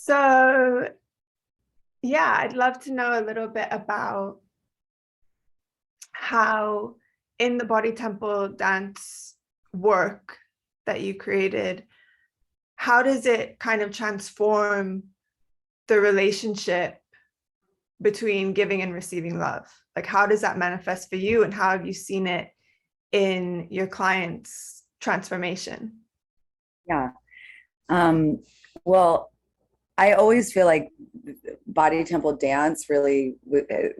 So, yeah, I'd love to know a little bit about how in the body temple dance work that you created, how does it kind of transform the relationship between giving and receiving love? Like, how does that manifest for you, and how have you seen it in your clients' transformation? Yeah. Um, well, I always feel like body temple dance really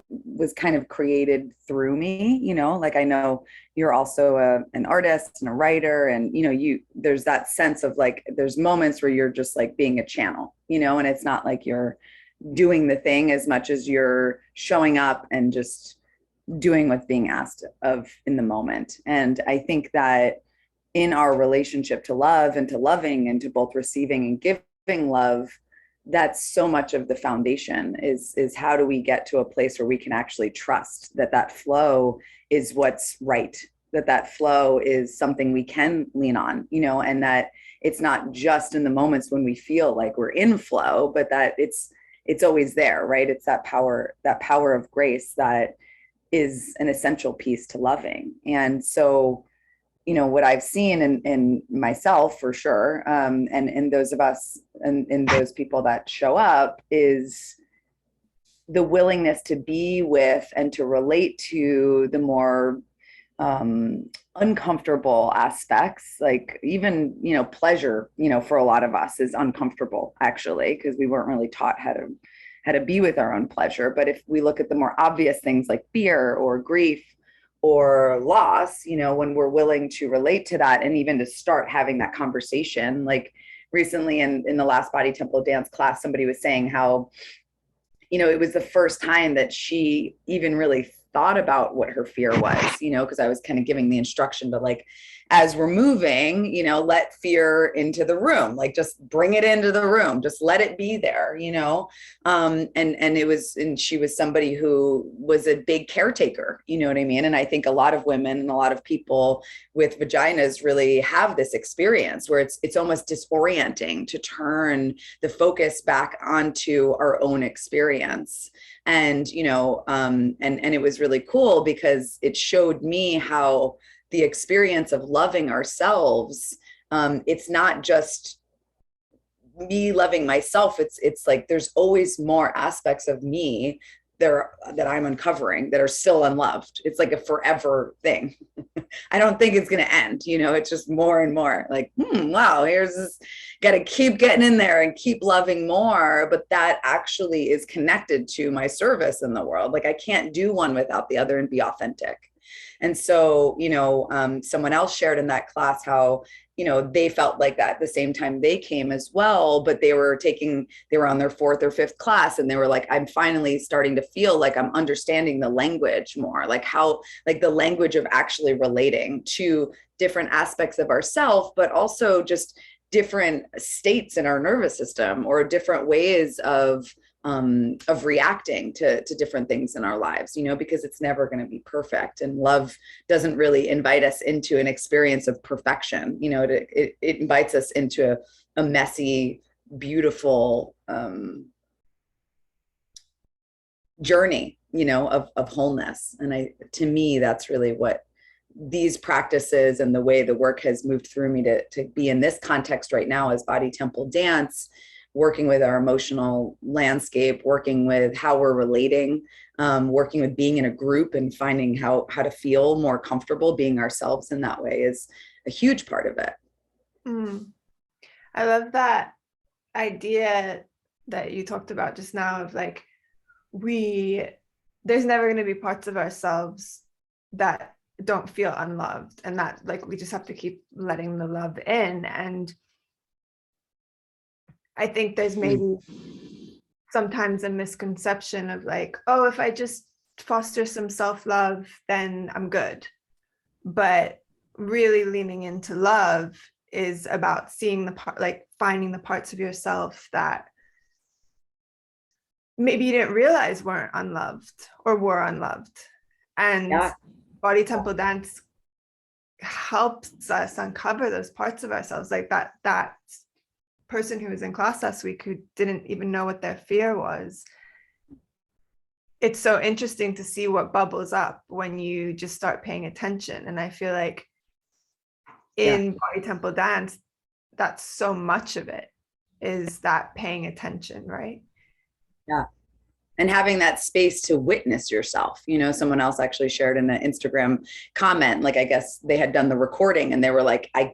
was kind of created through me, like I know you're also an artist and a writer, and there's that sense of like there's moments where you're just like being a channel, and it's not like you're doing the thing as much as you're showing up and just doing what's being asked of in the moment. And I think that in our relationship to love and to loving and to both receiving and giving love, that's so much of the foundation is how do we get to a place where we can actually trust that that flow is what's right, that flow is something we can lean on, and that it's not just in the moments when we feel like we're in flow, but that it's always there, right? It's that power of grace that is an essential piece to loving. And so what I've seen in myself for sure, and in those of us and in those people that show up, is the willingness to be with and to relate to the more uncomfortable aspects, like even pleasure, for a lot of us is uncomfortable actually, because we weren't really taught how to be with our own pleasure. But if we look at the more obvious things like fear or grief or loss, when we're willing to relate to that and even to start having that conversation. Like recently in the last body temple dance class, somebody was saying how, it was the first time that she even really thought about what her fear was, because I was kind of giving the instruction to like, as we're moving, let fear into the room, like just bring it into the room, just let it be there, and she was somebody who was a big caretaker, you know what I mean? And I think a lot of women and a lot of people with vaginas really have this experience where it's almost disorienting to turn the focus back onto our own experience. And and it was really cool because it showed me how the experience of loving ourselves, it's not just me loving myself, it's like there's always more aspects of me there that I'm uncovering that are still unloved. It's like a forever thing. I don't think it's going to end, it's just more and more like, wow, here's this, got to keep getting in there and keep loving more. But that actually is connected to my service in the world. Like I can't do one without the other and be authentic. And so, someone else shared in that class how, they felt like that at the same time they came as well, but they were on their fourth or fifth class, and they were like, I'm finally starting to feel like I'm understanding the language more, like how, like the language of actually relating to different aspects of ourself, but also just different states in our nervous system or different ways of reacting to different things in our lives, because it's never going to be perfect. And love doesn't really invite us into an experience of perfection. It invites us into a messy, beautiful journey, of wholeness. And to me, that's really what these practices and the way the work has moved through me to be in this context right now as body temple dance, working with our emotional landscape, working with how we're relating, working with being in a group and finding how to feel more comfortable being ourselves in that way is a huge part of it. I love that idea that you talked about just now of like, there's never going to be parts of ourselves that don't feel unloved, and that like we just have to keep letting the love in. And I think there's maybe sometimes a misconception of like, oh, if I just foster some self-love, then I'm good. But really leaning into love is about seeing the part, like finding the parts of yourself that maybe you didn't realize weren't unloved or were unloved. And body temple dance helps us uncover those parts of ourselves, like that person who was in class last week who didn't even know what their fear was. It's so interesting to see what bubbles up when you just start paying attention. And I feel like in body temple dance, that's so much of it, is that paying attention, right? Yeah. And having that space to witness yourself. You know, someone else actually shared in an Instagram comment, like, I guess they had done the recording and they were like, I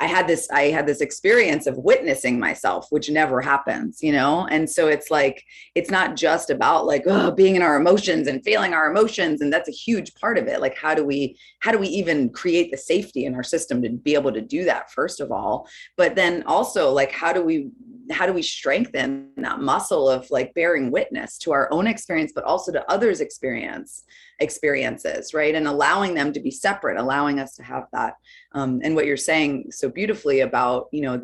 had this experience of witnessing myself, which never happens, you know? And so it's like, it's not just about like, oh, being in our emotions and feeling our emotions. And that's a huge part of it. Like, how do we even create the safety in our system to be able to do that, first of all? But then also, like, how do we strengthen that muscle of like bearing witness to our own experience, but also to others' experiences, right? And allowing them to be separate, allowing us to have that. And what you're saying so beautifully about, you know,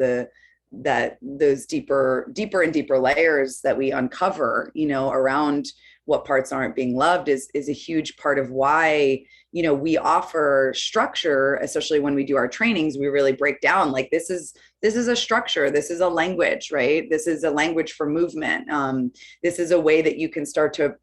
those deeper and deeper layers that we uncover, you know, around what parts aren't being loved is a huge part of why, you know, we offer structure, especially when we do our trainings. We really break down like, this is a structure, this is a language, right? This is a language for movement. This is a way that you can start to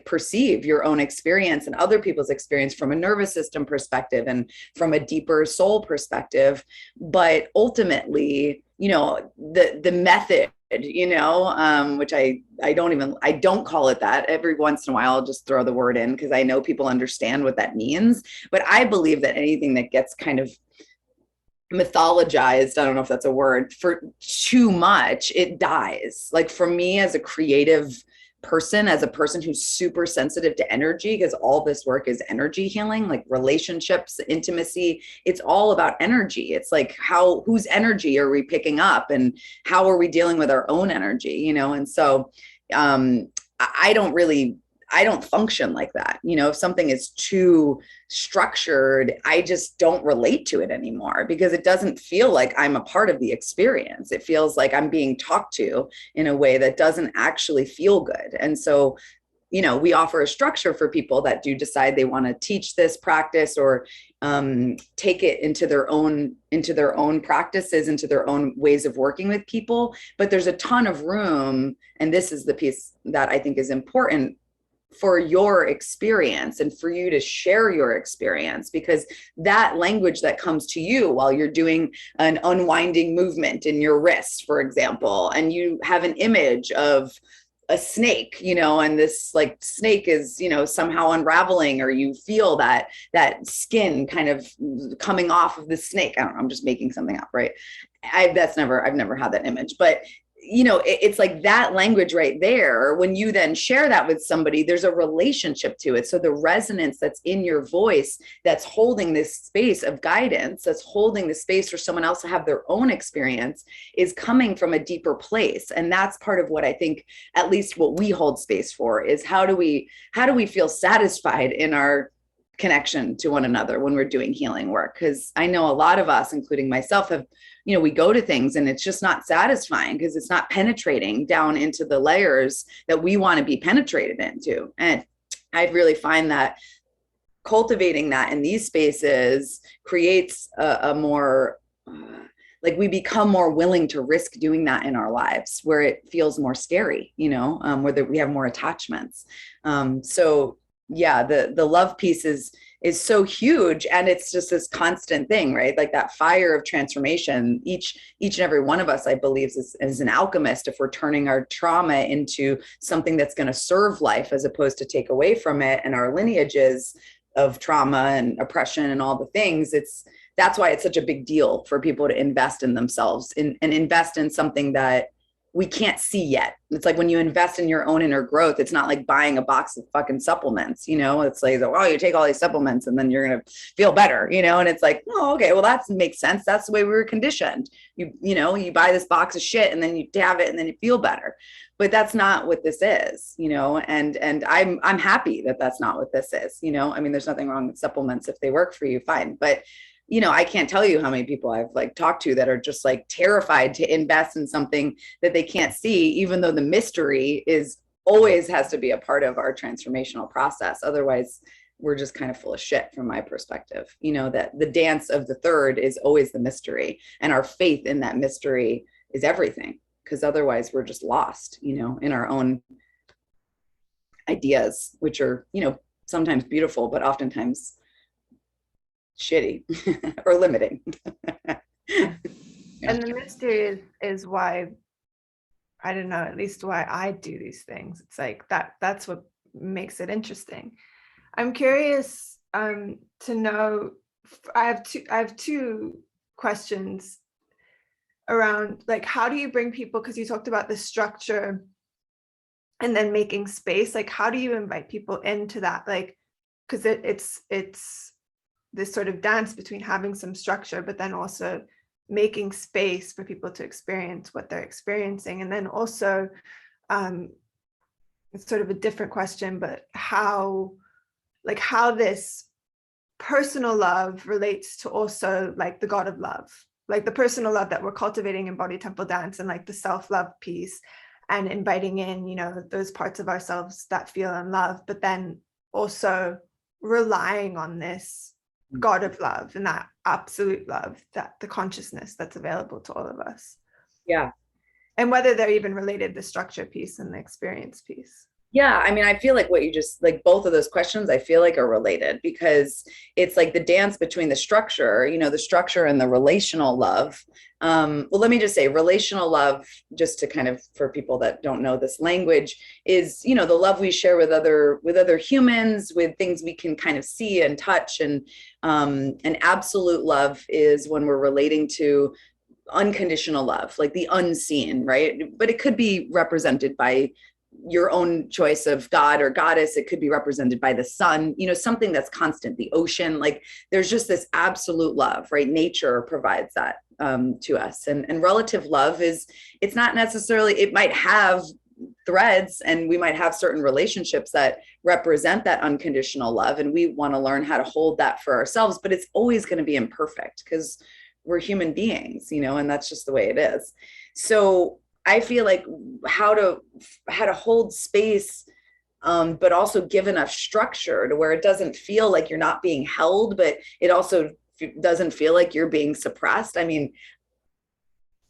perceive your own experience and other people's experience from a nervous system perspective and from a deeper soul perspective. But ultimately, you know, the method, you know, which I don't call it that. Every once in a while, I'll just throw the word in because I know people understand what that means. But I believe that anything that gets kind of mythologized, I don't know if that's a word, for too much, it dies. Like, for me as a creative person, as a person who's super sensitive to energy, because all this work is energy healing, like relationships, intimacy, it's all about energy. It's like, whose energy are we picking up and how are we dealing with our own energy, you know? And so I don't function like that. You know, if something is too structured, I just don't relate to it anymore because it doesn't feel like I'm a part of the experience. It feels like I'm being talked to in a way that doesn't actually feel good. And so, you know, we offer a structure for people that do decide they want to teach this practice or take it into their own practices, into their own ways of working with people. But there's a ton of room. And this is the piece that I think is important for your experience and for you to share your experience, because that language that comes to you while you're doing an unwinding movement in your wrist, for example, and you have an image of a snake, you know, and this like snake is, you know, somehow unraveling, or you feel that skin kind of coming off of the snake. I don't know, I'm just making something up, right? I've never had that image, but you know, it's like that language right there. When you then share that with somebody, there's a relationship to it. So the resonance that's in your voice, that's holding this space of guidance, that's holding the space for someone else to have their own experience, is coming from a deeper place. And that's part of what I think, at least what we hold space for, is how do we feel satisfied in our connection to one another when we're doing healing work? Because I know a lot of us, including myself, have, you know, we go to things and it's just not satisfying because it's not penetrating down into the layers that we want to be penetrated into. And I really find that cultivating that in these spaces creates a more like, we become more willing to risk doing that in our lives, where it feels more scary, you know, where we have more attachments. So yeah, the love piece is so huge, and it's just this constant thing, right? Like that fire of transformation. Each and every one of us, I believe, is an alchemist if we're turning our trauma into something that's going to serve life as opposed to take away from it. And our lineages of trauma and oppression and all the things, that's why it's such a big deal for people to invest in themselves and invest in something that we can't see yet. It's like when you invest in your own inner growth, it's not like buying a box of fucking supplements, you know? It's like, oh, you take all these supplements and then you're going to feel better, you know? And it's like, oh, okay, well, that makes sense. That's the way we were conditioned. You know, you buy this box of shit and then you have it and then you feel better. But that's not what this is, you know? And I'm happy that that's not what this is, you know? I mean, there's nothing wrong with supplements. If they work for you, fine. But you know, I can't tell you how many people I've like talked to that are just like terrified to invest in something that they can't see, even though the mystery always has to be a part of our transformational process. Otherwise, we're just kind of full of shit from my perspective. You know, that the dance of the third is always the mystery, and our faith in that mystery is everything, because otherwise we're just lost, you know, in our own ideas, which are, you know, sometimes beautiful, but oftentimes shitty or limiting. And the mystery is why, I don't know, at least why I do these things. It's like that's what makes it interesting. I'm curious to know, I have two questions around, like, how do you bring people, because you talked about the structure and then making space, like how do you invite people into that, like, because it's this sort of dance between having some structure but then also making space for people to experience what they're experiencing. And then also it's sort of a different question, but how this personal love relates to also like the God of love, like the personal love that we're cultivating in body temple dance, and like the self-love piece, and inviting in, you know, those parts of ourselves that feel unloved, but then also relying on this God of love and that absolute love, that the consciousness that's available to all of us. Yeah. And whether they're even related, the structure piece and the experience piece. Yeah, I mean, I feel like what you just, like, both of those questions I feel like are related, because it's like the dance between the structure, you know, the structure and the relational love. Well, let me just say, relational love, just to kind of, for people that don't know this language, is, you know, the love we share with other humans, with things we can kind of see and touch. And absolute love is when we're relating to unconditional love, like the unseen, right? But it could be represented by your own choice of God or goddess. It could be represented by the sun, you know, something that's constant, the ocean. Like there's just this absolute love, right? Nature provides that to us. And relative love is, it's not necessarily, it might have threads, and we might have certain relationships that represent that unconditional love, and we want to learn how to hold that for ourselves, but it's always going to be imperfect because we're human beings, you know, and that's just the way it is. So I feel like how to hold space, but also give enough structure to where it doesn't feel like you're not being held, but it also doesn't feel like you're being suppressed. I mean,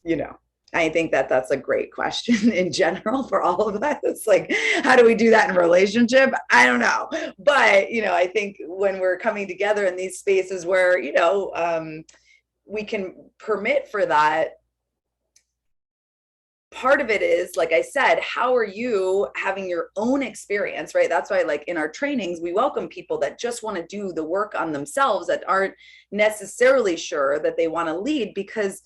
you know, I think that that's a great question in general for all of us. It's like, how do we do that in a relationship? I don't know. But, you know, I think when we're coming together in these spaces where, you know, we can permit for that, part of it is, like I said, how are you having your own experience, right? That's why, like, in our trainings, we welcome people that just want to do the work on themselves, that aren't necessarily sure that they want to lead, because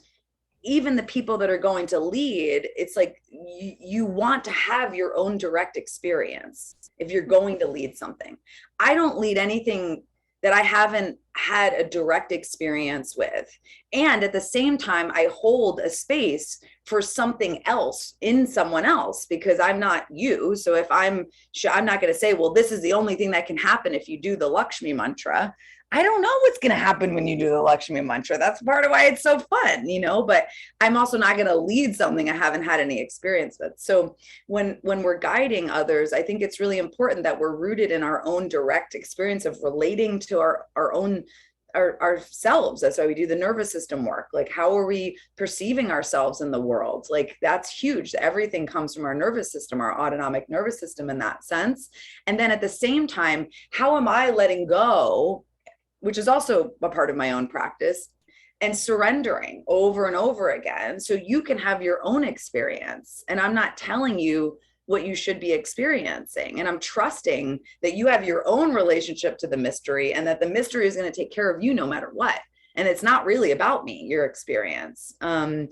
even the people that are going to lead, it's like you want to have your own direct experience if you're going to lead something. I don't lead anything that I haven't had a direct experience with. And at the same time, I hold a space for something else in someone else, because I'm not you. So if I'm not going to say, well, this is the only thing that can happen if you do the Lakshmi mantra. I don't know what's going to happen when you do the Lakshmi mantra. That's part of why it's so fun, you know, but I'm also not going to lead something I haven't had any experience with. So when we're guiding others, I think it's really important that we're rooted in our own direct experience of relating to our own ourselves. That's why we do the nervous system work. Like, how are we perceiving ourselves in the world? Like, that's huge. Everything comes from our nervous system, our autonomic nervous system, in that sense. And then at the same time, how am I letting go, which is also a part of my own practice, and surrendering over and over again, so you can have your own experience. And I'm not telling you what you should be experiencing. And I'm trusting that you have your own relationship to the mystery, and that the mystery is going to take care of you no matter what. And it's not really about me, your experience. And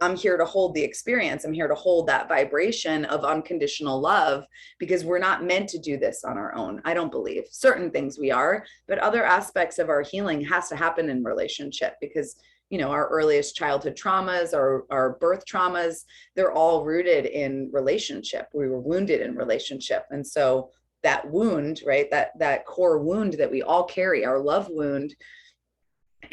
I'm here to hold the experience. I'm here to hold that vibration of unconditional love, because we're not meant to do this on our own. I don't believe. Certain things we are, but other aspects of our healing has to happen in relationship, because, you know, our earliest childhood traumas, our birth traumas, they're all rooted in relationship. We were wounded in relationship. And so that wound, right, that core wound that we all carry, our love wound,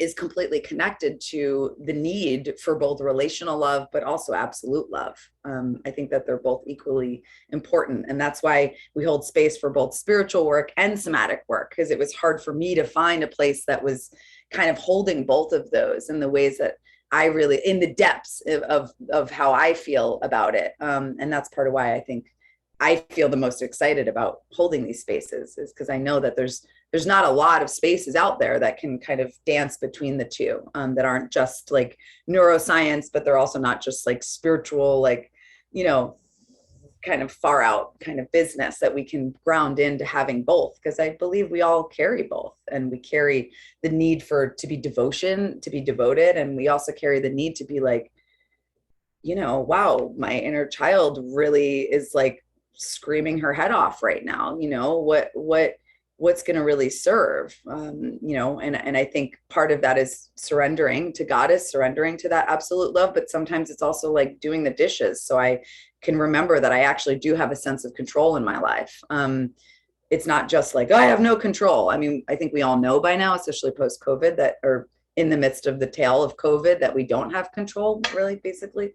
is completely connected to the need for both relational love, but also absolute love. I think that they're both equally important. And that's why we hold space for both spiritual work and somatic work, because it was hard for me to find a place that was kind of holding both of those in the ways that I really, in the depths of how I feel about it. And that's part of why I think I feel the most excited about holding these spaces, is because I know that there's not a lot of spaces out there that can kind of dance between the two, that aren't just like neuroscience, but they're also not just like spiritual, like, you know, kind of far out kind of business, that we can ground into having both. Because I believe we all carry both, and we carry the need to be devoted. And we also carry the need to be like, wow, my inner child really is like screaming her head off right now. What's going to really serve, and I think part of that is surrendering to Goddess, surrendering to that absolute love. But sometimes it's also like doing the dishes, so I can remember that I actually do have a sense of control in my life. It's not just like, oh, I have no control. I mean, I think we all know by now, especially post COVID, that, or in the midst of the tail of COVID, that we don't have control really basically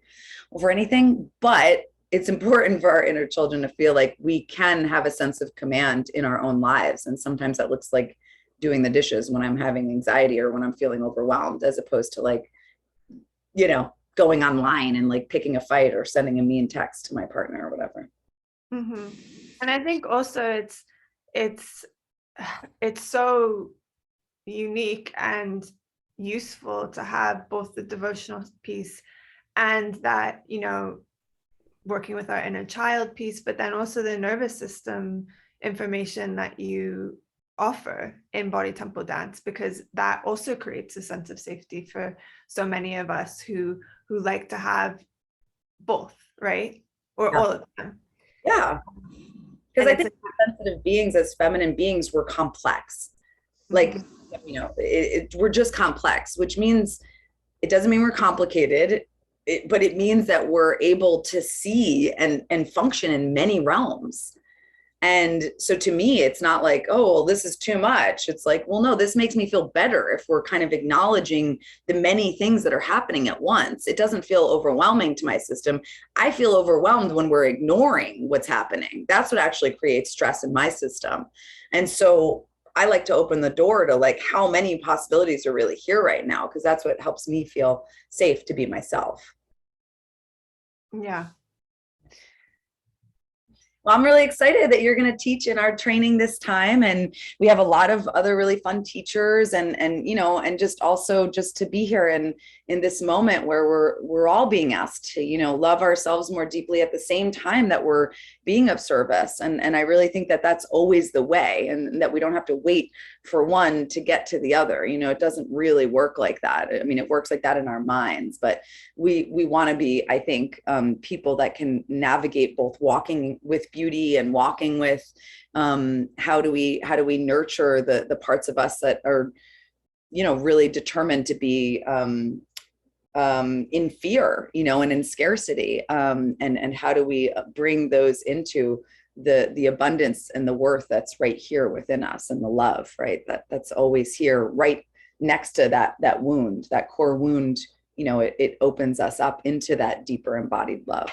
over anything. But it's important for our inner children to feel like we can have a sense of command in our own lives. And sometimes that looks like doing the dishes when I'm having anxiety or when I'm feeling overwhelmed, as opposed to like, going online and like picking a fight or sending a mean text to my partner or whatever. Mm-hmm. And I think also it's so unique and useful to have both the devotional piece and that, working with our inner child piece, but then also the nervous system information that you offer in body temple dance, because that also creates a sense of safety for so many of us who like to have both, right? Or all of them. Yeah. Because I think sensitive beings, as feminine beings, we're complex. Like, we're just complex, which means it doesn't mean we're complicated, but it means that we're able to see and function in many realms. And so to me, it's not like, oh, well, this is too much. It's like, well, no, this makes me feel better if we're kind of acknowledging the many things that are happening at once. It doesn't feel overwhelming to my system. I feel overwhelmed when we're ignoring what's happening. That's what actually creates stress in my system. And so I like to open the door to like how many possibilities are really here right now, because that's what helps me feel safe to be myself. Yeah. Well, I'm really excited that you're going to teach in our training this time. And we have a lot of other really fun teachers and just also just to be here in this moment where we're all being asked to, love ourselves more deeply at the same time that we're being of service. And I really think that that's always the way, and that we don't have to wait for one to get to the other. It doesn't really work like that. I mean, it works like that in our minds, but we want to be, I think, people that can navigate both walking with beauty and walking with how do we nurture the parts of us that are really determined to be in fear, and in scarcity, and how do we bring those into the abundance and the worth that's right here within us, and the love, right, that's always here right next to that wound, that core wound. It opens us up into that deeper embodied love.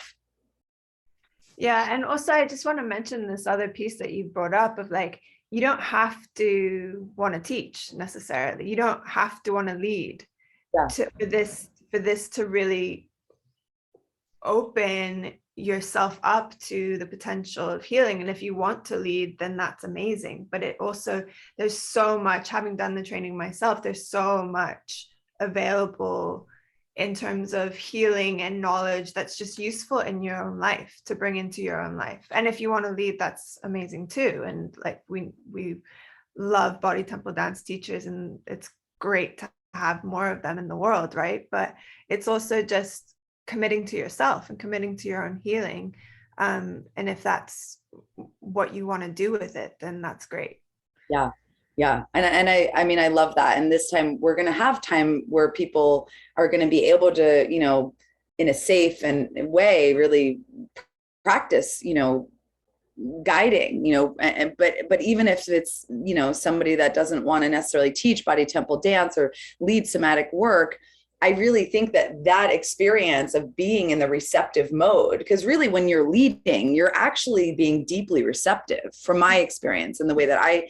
Yeah. And also I just want to mention this other piece that you brought up of like, you don't have to want to teach necessarily. You don't have to want to lead. Yeah. For this to really open yourself up to the potential of healing. And if you want to lead, then that's amazing. But it also, there's so much, having done the training myself, there's so much available in terms of healing and knowledge that's just useful in your own life to bring into your own life. And if you want to lead, that's amazing too. And like we love body temple dance teachers, and it's great to have more of them in the world, right? But it's also just committing to yourself and committing to your own healing. And if that's what you want to do with it, then that's great. Yeah. Yeah. And I mean, I love that. And this time we're going to have time where people are going to be able to, in a safe and way, really practice, guiding, but even if it's, somebody that doesn't want to necessarily teach body temple dance or lead somatic work, I really think that experience of being in the receptive mode, because really when you're leading, you're actually being deeply receptive, from my experience and the way that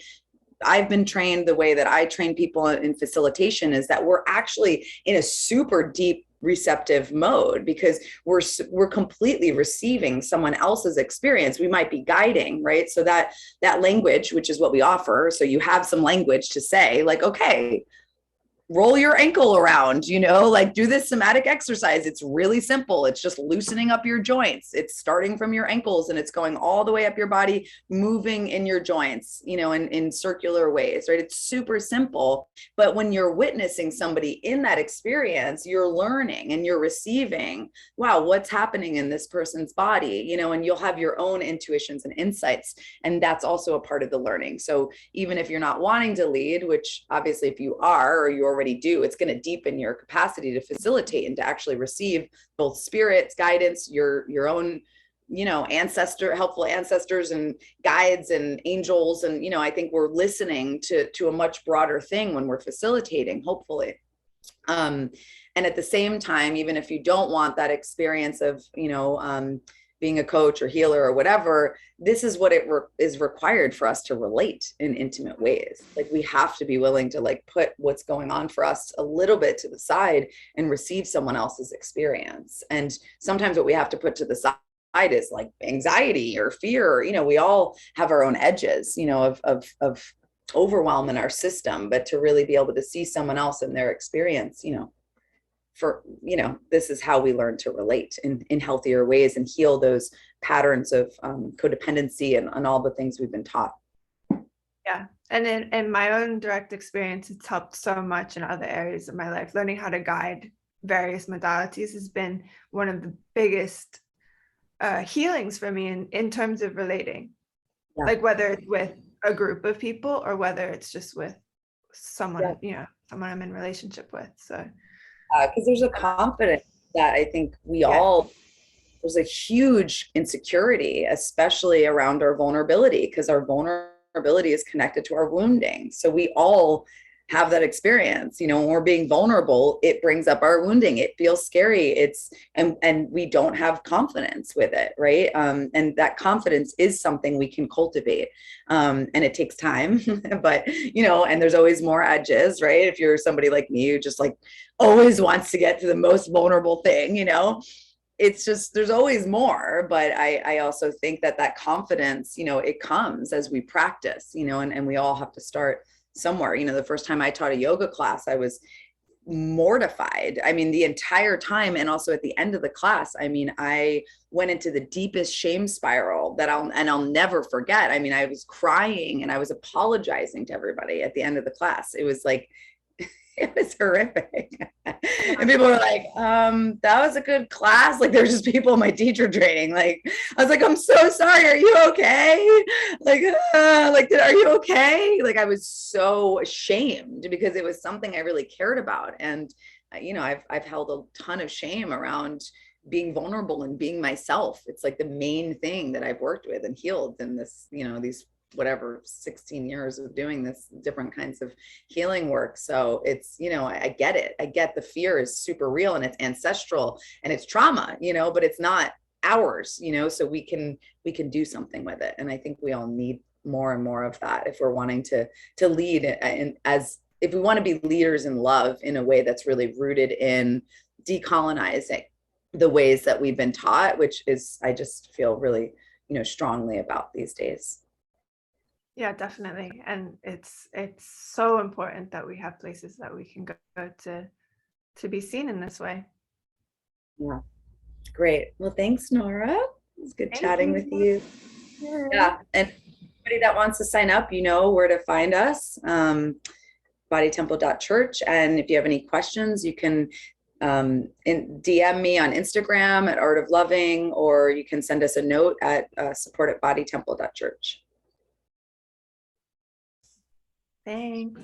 I've been trained, the way that I train people in facilitation, is that we're actually in a super deep receptive mode, because we're completely receiving someone else's experience. We might be guiding, right? So that language, which is what we offer, so you have some language to say, like, okay, roll your ankle around, like do this somatic exercise. It's really simple. It's just loosening up your joints. It's starting from your ankles and it's going all the way up your body, moving in your joints, in circular ways, right? It's super simple. But when you're witnessing somebody in that experience, you're learning and you're receiving, wow, what's happening in this person's body, and you'll have your own intuitions and insights. And that's also a part of the learning. So even if you're not wanting to lead, which obviously if you are, or you already do, it's going to deepen your capacity to facilitate and to actually receive both spirits, guidance, your own, helpful ancestors and guides and angels. And, I think we're listening to a much broader thing when we're facilitating, hopefully. And at the same time, even if you don't want that experience of, being a coach or healer or whatever, this is what is required for us to relate in intimate ways. Like we have to be willing to put what's going on for us a little bit to the side and receive someone else's experience. And sometimes what we have to put to the side is like anxiety or fear. We all have our own edges, of overwhelm in our system, but to really be able to see someone else and their experience, this is how we learn to relate in healthier ways and heal those patterns of codependency and all the things we've been taught. Yeah. And in my own direct experience, it's helped so much in other areas of my life. Learning how to guide various modalities has been one of the biggest healings for me in terms of relating. Yeah. Like whether it's with a group of people or whether it's just with someone, someone I'm in relationship with. So because there's a confidence that I think we all, there's a huge insecurity, especially around our vulnerability, because our vulnerability is connected to our wounding. So we all have that experience, when we're being vulnerable, it brings up our wounding. It feels scary. And we don't have confidence with it. Right. And that confidence is something we can cultivate. And it takes time, but, and there's always more edges, right? If you're somebody like me, who just always wants to get to the most vulnerable thing, it's just, there's always more. But I also think that confidence, it comes as we practice, and we all have to start somewhere. The first time I taught a yoga class, I was mortified. I mean, the entire time. And also at the end of the class, I went into the deepest shame spiral that I'll never forget. I was crying and I was apologizing to everybody at the end of the class. It was it was horrific. And people were like, that was a good class. There were just people in my teacher training. I was like, I'm so sorry. Are you okay? Are you okay? I was so ashamed because it was something I really cared about. And, I've held a ton of shame around being vulnerable and being myself. It's the main thing that I've worked with and healed in this, these 16 years of doing this different kinds of healing work. So it's, I get it. I get the fear is super real and it's ancestral and it's trauma, but it's not ours, so we can do something with it. And I think we all need more and more of that if we're wanting to lead, and if we want to be leaders in love in a way that's really rooted in decolonizing the ways that we've been taught, which is, I just feel really, strongly about these days. Yeah, definitely. And it's so important that we have places that we can go to be seen in this way. Yeah. Great. Well, thanks, Nora. It was good chatting with you. Yeah. And anybody that wants to sign up, where to find us, bodytemple.church. And if you have any questions, you can DM me on Instagram at Art of Loving, or you can send us a note at support@bodytemple.church. Thanks.